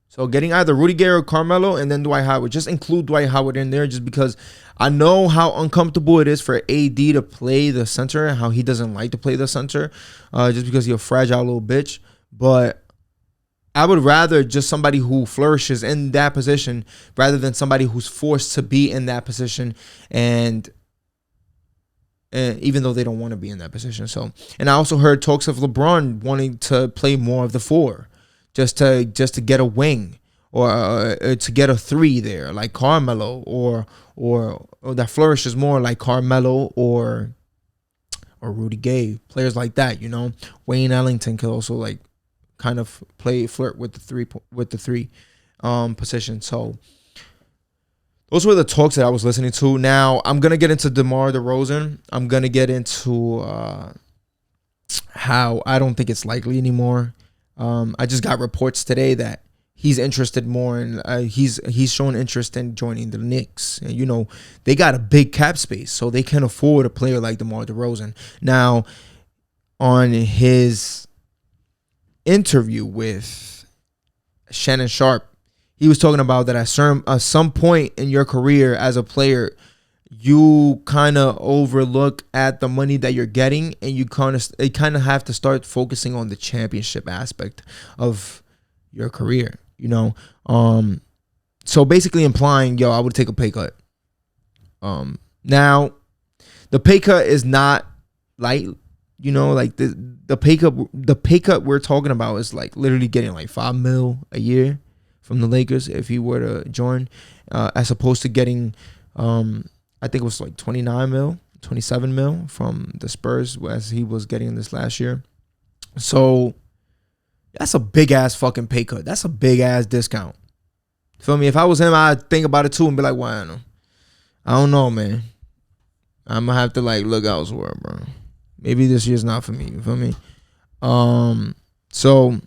So getting either Rudy Gay or Carmelo and then Dwight Howard. Just include Dwight Howard in there just because I know how uncomfortable it is for AD to play the center and how he doesn't like to play the center just because he's a fragile little bitch. But I would rather just somebody who flourishes in that position rather than somebody who's forced to be in that position and even though they don't want to be in that position. So, and I also heard talks of LeBron wanting to play more of the 4 just to get a wing or to get a 3 there like Carmelo or that flourishes more like Carmelo or Rudy Gay, players like that, Wayne Ellington could also like kind of flirt with the 3 position. So those were the talks that I was listening to. Now I'm gonna get into DeMar DeRozan. I'm gonna get into how I don't think it's likely anymore. I just got reports today that he's interested more and he's shown interest in joining the Knicks. And they got a big cap space, so they can afford a player like DeMar DeRozan. Now, on his interview with Shannon Sharp, he was talking about that at some point in your career as a player, you kind of overlook at the money that you're getting, and you kind of have to start focusing on the championship aspect of your career. So basically implying, I would take a pay cut. Now, the pay cut is not light. Like the pay cut we're talking about is like literally getting like $5 million a year from the Lakers if he were to join, as opposed to getting I think it was like 27 mil from the Spurs as he was getting this last year. So that's a big ass fucking pay cut. That's a big ass discount. Feel me? If I was him, I'd think about it too and be like, well, I don't know, man. I'm gonna have to like look elsewhere, bro. Maybe this year's not for me. You feel me? So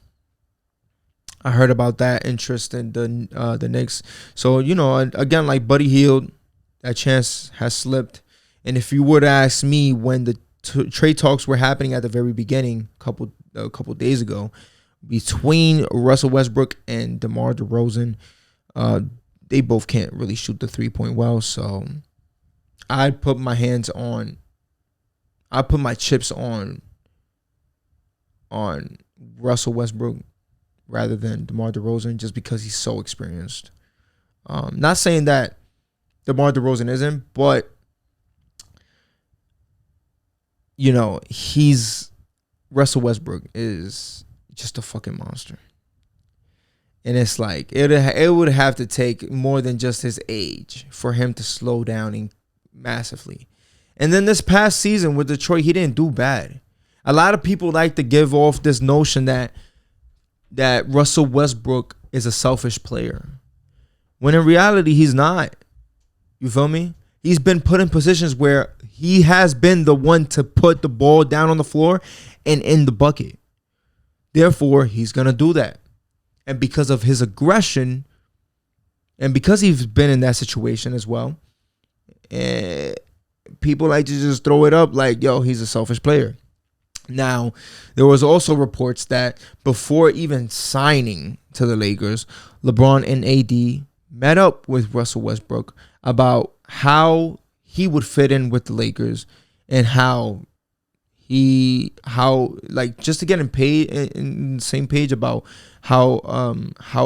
I heard about that interest in the Knicks. So again, like Buddy Hield, that chance has slipped. And if you were to ask me when the trade talks were happening at the very beginning, a couple days ago, between Russell Westbrook and DeMar DeRozan, they both can't really shoot the 3-point well. So I'd put my chips on Russell Westbrook rather than DeMar DeRozan just because he's so experienced. Not saying that DeMar DeRozan isn't, but Russell Westbrook is just a fucking monster. And it's like it would have to take more than just his age for him to slow down massively. And then this past season with Detroit, he didn't do bad. A lot of people like to give off this notion that Russell Westbrook is a selfish player, when in reality he's not. You feel me? He's been put in positions where he has been the one to put the ball down on the floor and in the bucket. Therefore, he's going to do that. And because of his aggression, and because he's been in that situation as well, people like to just throw it up like, yo, he's a selfish player. Now, there was also reports that before even signing to the Lakers, LeBron and AD met up with Russell Westbrook about how he would fit in with the Lakers and how just to get him paid in the same page about how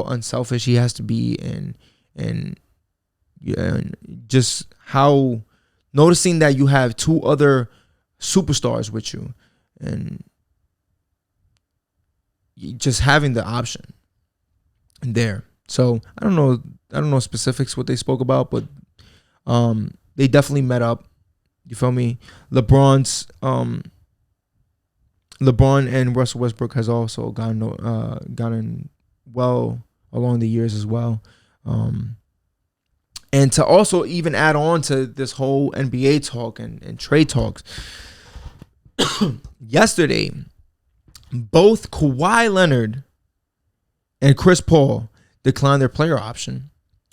unselfish he has to be and just how noticing that you have two other superstars with you and just having the option there. So I don't know specifics what they spoke about, but they definitely met up. You feel me? LeBron and Russell Westbrook has also gotten well along the years as well. And to also even add on to this whole NBA talk and trade talks, yesterday, both Kawhi Leonard and Chris Paul declined their player option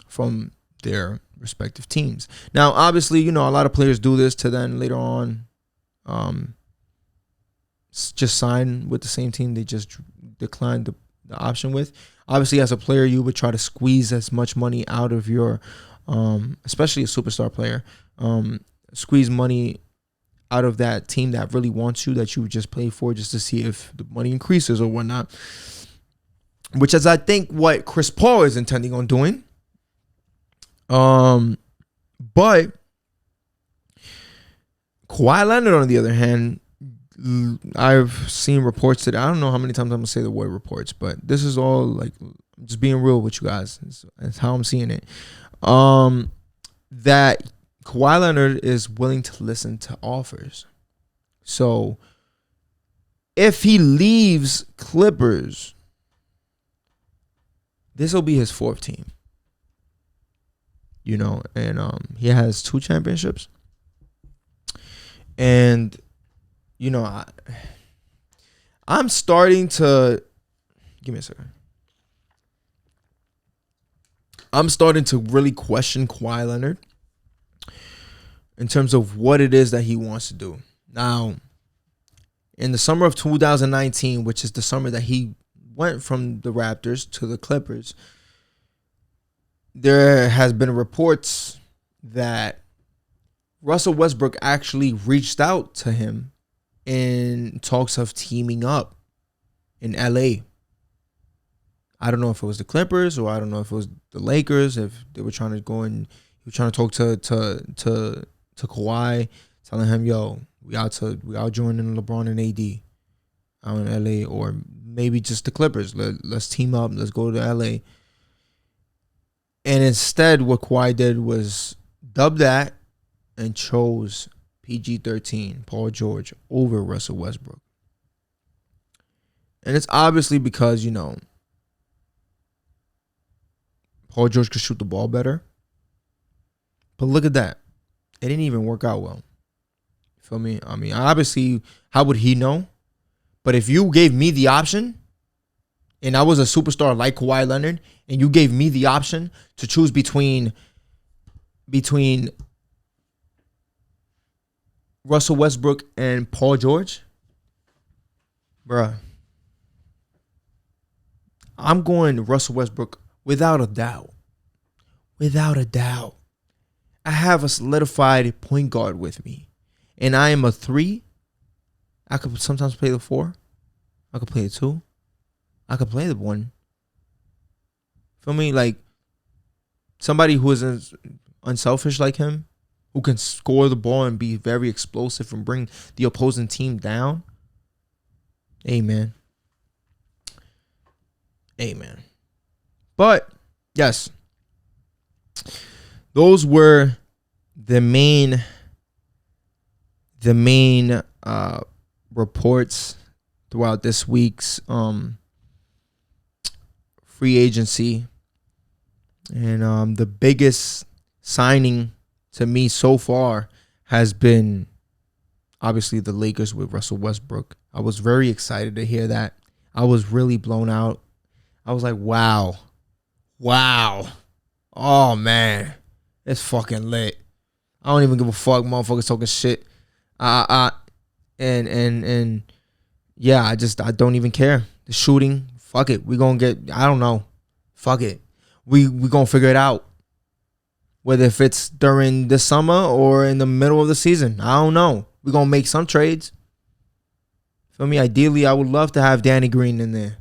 from their respective teams. Now, obviously, a lot of players do this to then later on just sign with the same team they just declined the option with. Obviously, as a player, you would try to squeeze as much money out of your, especially a superstar player, squeeze money out of that team that really wants you, that you just play for, just to see if the money increases or whatnot. Which is, I think, what Chris Paul is intending on doing. But Kawhi Leonard, on the other hand, I've seen reports that I don't know how many times I'm gonna say the word reports, but this is all like just being real with you guys. That's how I'm seeing it. That Kawhi Leonard is willing to listen to offers. So if he leaves Clippers, this will be his fourth team. And he has 2 championships. And I'm starting to give me a second. I'm starting to really question Kawhi Leonard in terms of what it is that he wants to do. Now, in the summer of 2019, which is the summer that he went from the Raptors to the Clippers, there has been reports that Russell Westbrook actually reached out to him in talks of teaming up in LA. I don't know if it was the Clippers or I don't know if it was the Lakers, if they were trying to go and he was trying to talk to Kawhi, telling him, yo, we out joining LeBron and AD out in LA, or maybe just the Clippers. Let's team up, let's go to LA. And instead what Kawhi did was dub that and chose PG-13, Paul George, over Russell Westbrook. And it's obviously because, Paul George could shoot the ball better. But look at that. It didn't even work out well. You feel me? I mean, obviously, how would he know? But if you gave me the option, and I was a superstar like Kawhi Leonard, and you gave me the option to choose between Russell Westbrook and Paul George, bruh, I'm going Russell Westbrook without a doubt. Without a doubt. I have a solidified point guard with me, and I am a 3. I could sometimes play the 4. I could play the 2. I could play the 1. Feel me? Like somebody who isn't unselfish like him, who can score the ball and be very explosive and bring the opposing team down, amen. Amen. But yes, those were the main reports throughout this week's free agency. And the biggest signing to me so far has been obviously the Lakers with Russell Westbrook. I was very excited to hear that. I was really blown out. I was like, wow. Oh, man. It's fucking lit. I don't even give a fuck, motherfuckers talking shit. And yeah, I don't even care. The shooting, fuck it. We gonna get, I don't know. Fuck it. We gonna figure it out. Whether if it's during the summer or in the middle of the season. I don't know. We gonna make some trades. Feel me? Ideally, I would love to have Danny Green in there.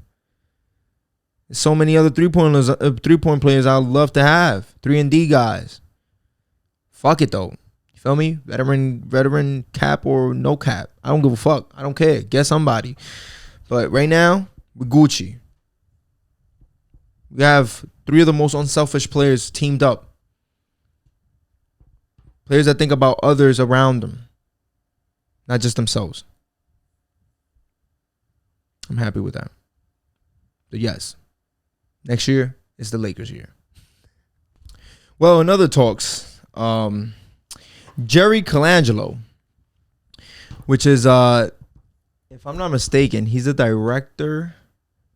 There's so many other three-point players I would love to have. 3-and-D guys. Fuck it though. You feel me? Veteran cap or no cap. I don't give a fuck. I don't care. Get somebody. But right now, we're Gucci. We have 3 of the most unselfish players teamed up. Players that think about others around them, not just themselves. I'm happy with that. But yes, next year is the Lakers' year. Well, in other talks, Jerry Colangelo, which is, if I'm not mistaken, he's the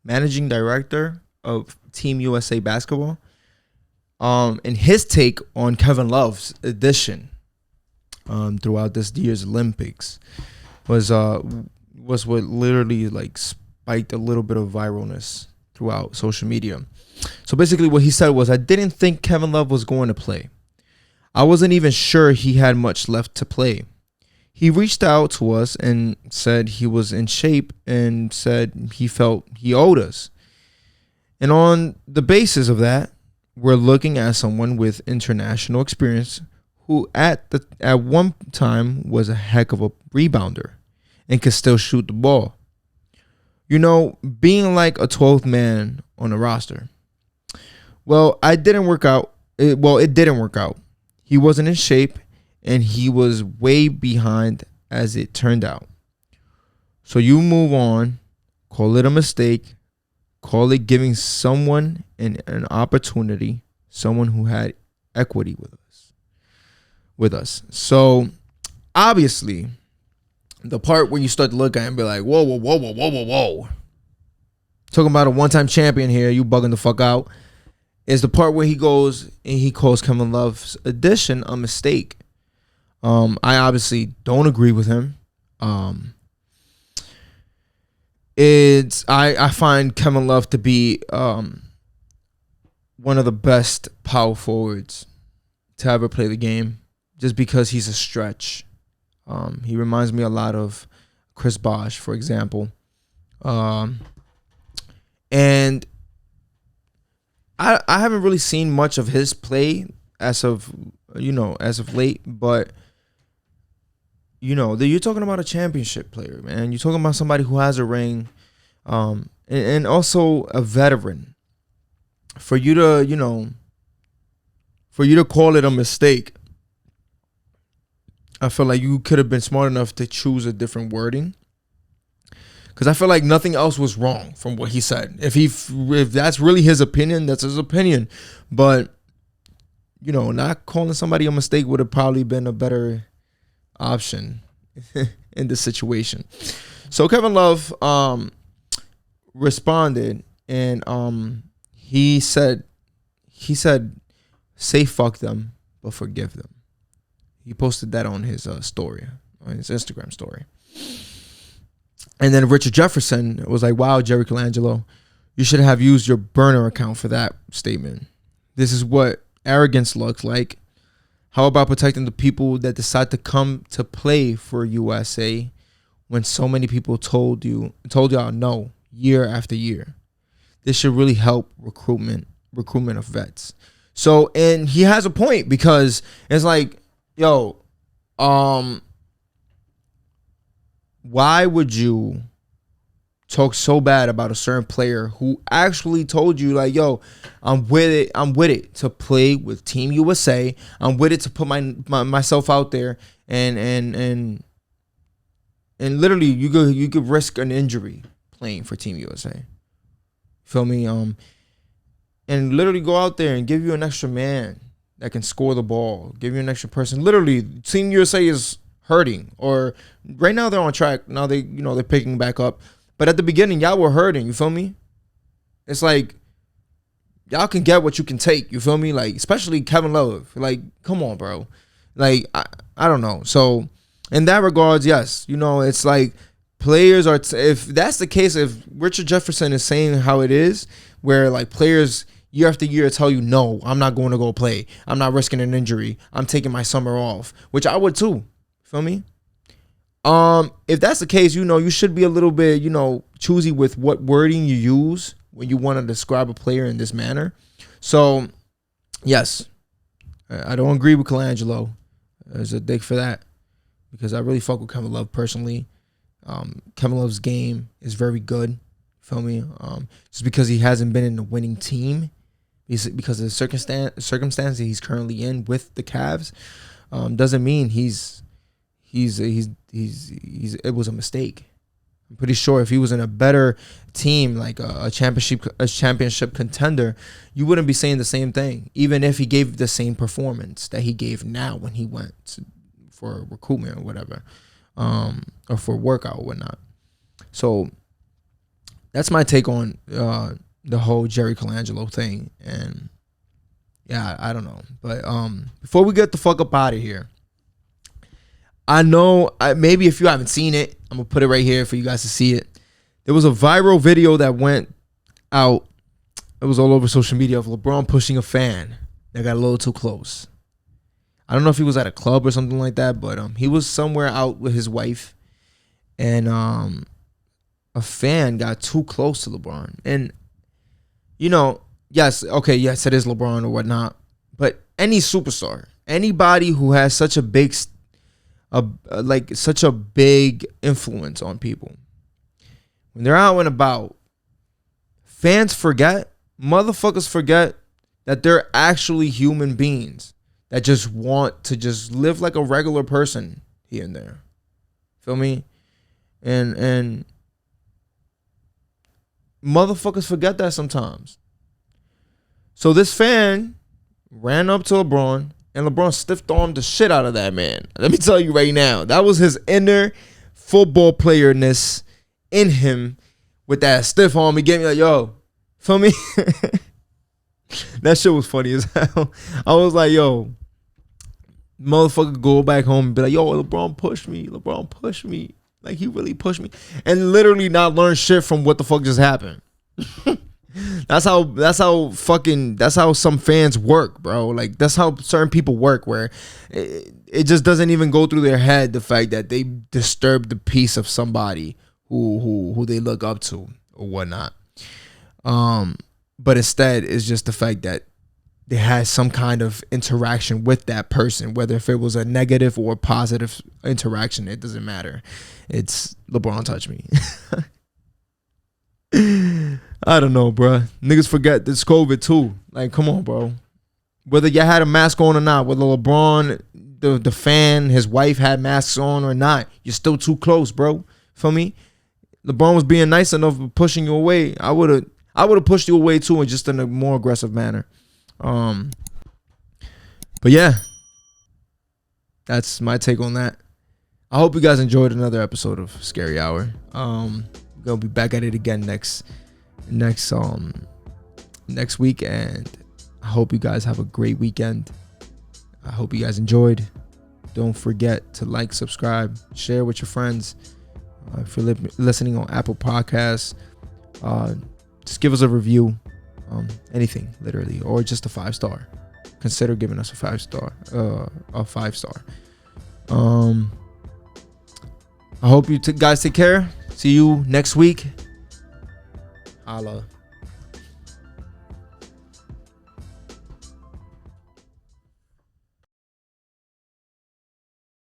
managing director of Team USA Basketball. And his take on Kevin Love's addition throughout this year's Olympics was what literally like spiked a little bit of viralness throughout social media. So basically what he said was, I didn't think Kevin Love was going to play. I wasn't even sure he had much left to play. He reached out to us and said he was in shape and said he felt he owed us. And on the basis of that, we're looking at someone with international experience who at one time was a heck of a rebounder and could still shoot the ball. You know, being like a 12th man on a roster. Well, it didn't work out. It didn't work out. He wasn't in shape and he was way behind as it turned out. So you move on, call it a mistake, call it giving someone an opportunity, someone who had equity with us. So obviously, the part where you start to look at it and be like, whoa. Talking about a one-time champion here, you bugging the fuck out, is the part where he goes and he calls Kevin Love's addition a mistake. I obviously don't agree with him. I find Kevin Love to be one of the best power forwards to ever play the game, just because he's a stretch. He reminds me a lot of Chris Bosh, for example. And I haven't really seen much of his play as of late, but you're talking about a championship player, man. You're talking about somebody who has a ring, and also a veteran. For you to call it a mistake, I feel like you could have been smart enough to choose a different wording. Because I feel like nothing else was wrong from what he said. If that's really his opinion, that's his opinion. But, not calling somebody a mistake would have probably been a better option in this situation. So Kevin Love responded, and he said, say fuck them, but forgive them. He posted that on his story, on his Instagram story. And then Richard Jefferson was like, wow, Jerry Colangelo, you should have used your burner account for that statement. This is what arrogance looks like. How about protecting the people that decide to come to play for USA when so many people told y'all no year after year? This should really help recruitment of vets. So, and he has a point, because it's like, yo, why would you talk so bad about a certain player who actually told you, like, yo, I'm with it to play with Team USA. I'm with it to put myself out there, and literally you could risk an injury playing for Team USA. Feel me? And literally go out there and give you an extra man that can score the ball, give you an extra person. Literally, Team USA is hurting, or right now they're on track. Now they're picking back up. But at the beginning, y'all were hurting. You feel me? It's like, y'all can get what you can take. You feel me? Like, especially Kevin Love. Like, come on, bro. Like, I don't know. So, in that regards, yes. It's like players are, if that's the case, if Richard Jefferson is saying how it is, where like players year after year tell you, no, I'm not going to go play. I'm not risking an injury. I'm taking my summer off, which I would too. Feel me? If that's the case, you should be a little bit, choosy with what wording you use when you want to describe a player in this manner. So, yes, I don't agree with Colangelo. There's a dick for that, because I really fuck with Kevin Love personally. Kevin Love's game is very good. Feel me? Just because he hasn't been in the winning team, because of the circumstances he's currently in with the Cavs, doesn't mean it was a mistake. I'm pretty sure if he was in a better team, like a championship contender, you wouldn't be saying the same thing, even if he gave the same performance that he gave now when he went for recruitment or whatever, or for workout or whatnot. So that's my take on the whole Jerry Colangelo thing. And yeah, I don't know, but before we get the fuck up out of here, I know, maybe if you haven't seen it, I'm going to put it right here for you guys to see it. There was a viral video that went out. It was all over social media of LeBron pushing a fan that got a little too close. I don't know if he was at a club or something like that, but he was somewhere out with his wife, and a fan got too close to LeBron. And, yes, it is LeBron or whatnot, but any superstar, anybody who has such a big influence on people, when they're out and about, motherfuckers forget that they're actually human beings that just want to just live like a regular person here and there. Feel me? And motherfuckers forget that sometimes. So this fan ran up to LeBron, and LeBron stiff-armed the shit out of that man. Let me tell you right now, that was his inner football playerness in him with that stiff arm. He gave me like, yo, feel me? That shit was funny as hell. I was like, yo, motherfucker go back home and be like, yo, LeBron pushed me. LeBron pushed me. Like, he really pushed me. And literally not learn shit from what the fuck just happened. That's how some fans work, bro. Like, that's how certain people work, where it just doesn't even go through their head, the fact that they disturbed the peace of somebody who they look up to or whatnot. But instead, it's just the fact that they had some kind of interaction with that person, whether if it was a negative or positive interaction, it doesn't matter. It's LeBron touched me. I don't know, bro. Niggas forget this COVID too. Like, come on, bro. Whether you had a mask on or not, whether LeBron, the fan, his wife had masks on or not, you're still too close, bro. Feel me? LeBron was being nice enough of pushing you away. I would have pushed you away too, and just in a more aggressive manner. But yeah, that's my take on that. I hope you guys enjoyed another episode of Scary Hour. We're gonna be back at it again next week, and I hope you guys have a great weekend. I hope you guys enjoyed. Don't forget to like, subscribe, share with your friends. If you're listening on Apple Podcasts, just give us a review. Anything, literally, or just a 5-star. Consider giving us a 5-star. A 5-star. I hope you guys take care. See you next week. Holla.